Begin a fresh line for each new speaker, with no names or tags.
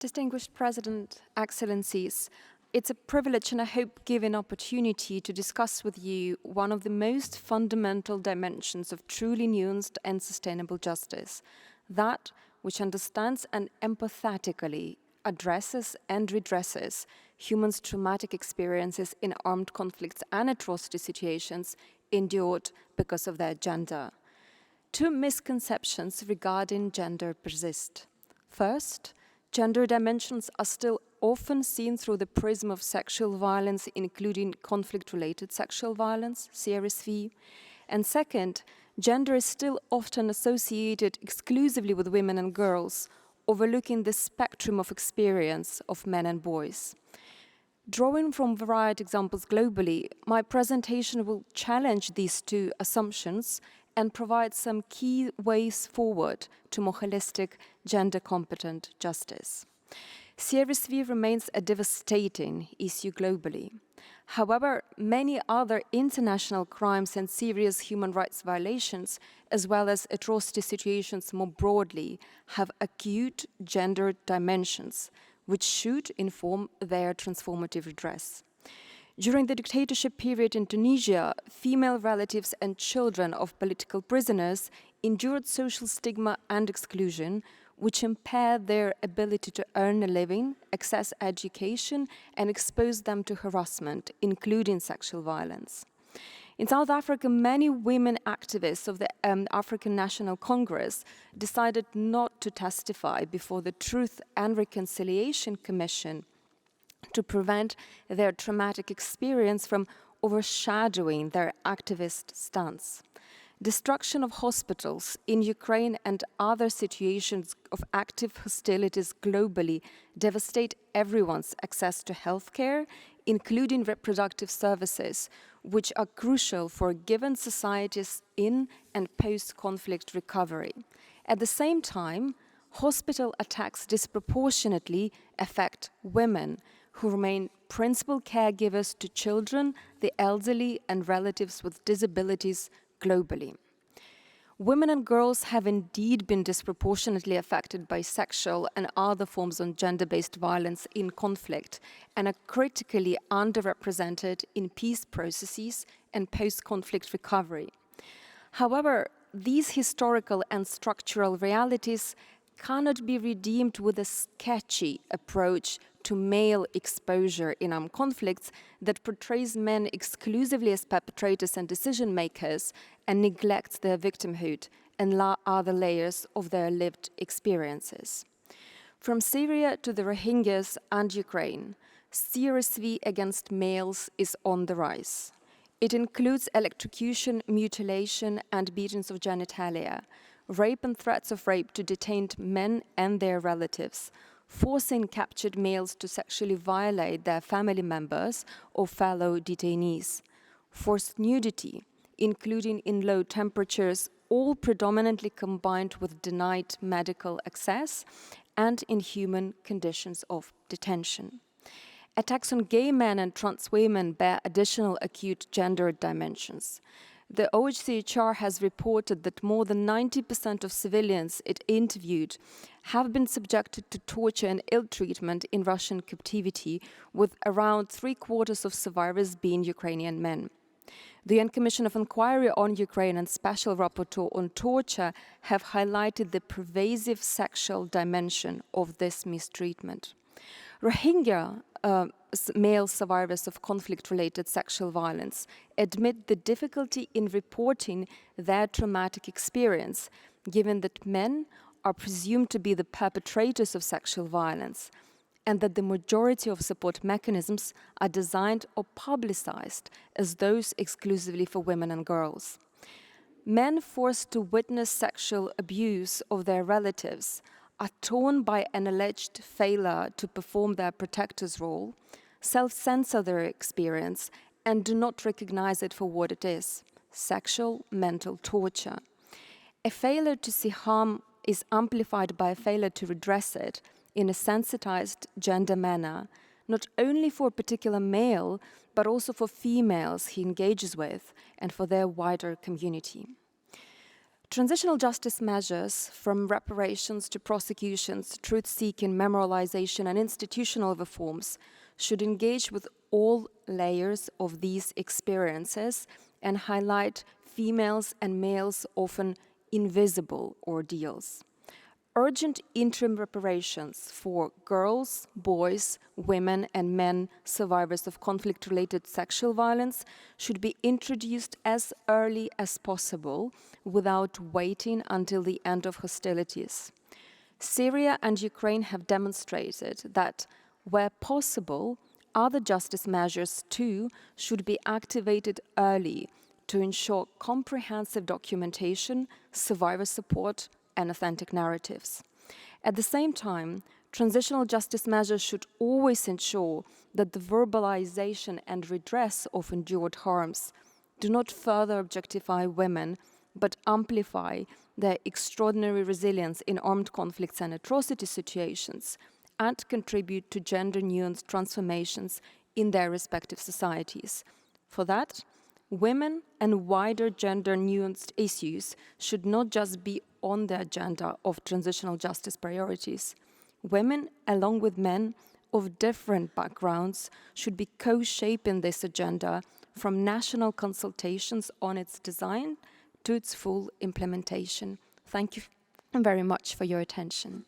Distinguished President, Excellencies, it's a privilege and I hope given opportunity to discuss with you one of the most fundamental dimensions of truly nuanced and sustainable justice, that which understands and empathetically addresses and redresses humans' traumatic experiences in armed conflicts and atrocity situations endured because of their gender. Two misconceptions regarding gender persist. First, gender dimensions are still often seen through the prism of sexual violence, including conflict-related sexual violence, CRSV. And second, gender is still often associated exclusively with women and girls, overlooking the spectrum of experience of men and boys. Drawing from varied examples globally, my presentation will challenge these two assumptions and provide some key ways forward to more holistic, gender-competent justice. CRSV remains a devastating issue globally. However, many other international crimes and serious human rights violations, as well as atrocity situations more broadly, have acute gender dimensions, which should inform their transformative redress. During the dictatorship period in Tunisia, female relatives and children of political prisoners endured social stigma and exclusion, which impaired their ability to earn a living, access education, and exposed them to harassment, including sexual violence. In South Africa, many women activists of the African National Congress decided not to testify before the Truth and Reconciliation Commission to prevent their traumatic experience from overshadowing their activist stance. Destruction of hospitals in Ukraine and other situations of active hostilities globally devastate everyone's access to healthcare, including reproductive services, which are crucial for given societies in and post-conflict recovery. At the same time, hospital attacks disproportionately affect women, who remain principal caregivers to children, the elderly, and relatives with disabilities globally. Women and girls have indeed been disproportionately affected by sexual and other forms of gender-based violence in conflict and are critically underrepresented in peace processes and post-conflict recovery. However, these historical and structural realities cannot be redeemed with a sketchy approach to male exposure in armed conflicts that portrays men exclusively as perpetrators and decision makers and neglects their victimhood and other layers of their lived experiences. From Syria to the Rohingyas and Ukraine, CRSV against males is on the rise. It includes electrocution, mutilation, and beatings of genitalia, rape and threats of rape to detained men and their relatives, forcing captured males to sexually violate their family members or fellow detainees, forced nudity, including in low temperatures, all predominantly combined with denied medical access and inhuman conditions of detention. Attacks on gay men and trans women bear additional acute gender dimensions. The OHCHR has reported that more than 90% of civilians it interviewed have been subjected to torture and ill treatment in Russian captivity, with around 3/4 of survivors being Ukrainian men. The UN Commission of Inquiry on Ukraine and Special Rapporteur on Torture have highlighted the pervasive sexual dimension of this mistreatment. Rohingya male survivors of conflict-related sexual violence admit the difficulty in reporting their traumatic experience, given that men are presumed to be the perpetrators of sexual violence, and that the majority of support mechanisms are designed or publicized as those exclusively for women and girls. Men forced to witness sexual abuse of their relatives are torn by an alleged failure to perform their protector's role, self-censor their experience, and do not recognize it for what it is: sexual mental torture. A failure to see harm is amplified by a failure to redress it in a sensitized gender manner, not only for a particular male, but also for females he engages with and for their wider community. Transitional justice measures, from reparations to prosecutions, truth-seeking, memorialization, and institutional reforms, should engage with all layers of these experiences and highlight females' and males' often invisible ordeals. Urgent interim reparations for girls, boys, women, and men survivors of conflict-related sexual violence should be introduced as early as possible without waiting until the end of hostilities. Syria and Ukraine have demonstrated that, where possible, other justice measures too should be activated early to ensure comprehensive documentation, survivor support, and authentic narratives. At the same time, transitional justice measures should always ensure that the verbalization and redress of endured harms do not further objectify women, but amplify their extraordinary resilience in armed conflicts and atrocity situations, and contribute to gender-nuanced transformations in their respective societies. For that, women and wider gender-nuanced issues should not just be on the agenda of transitional justice priorities. Women, along with men of different backgrounds, should be co-shaping this agenda from national consultations on its design to its full implementation. Thank you very much for your attention.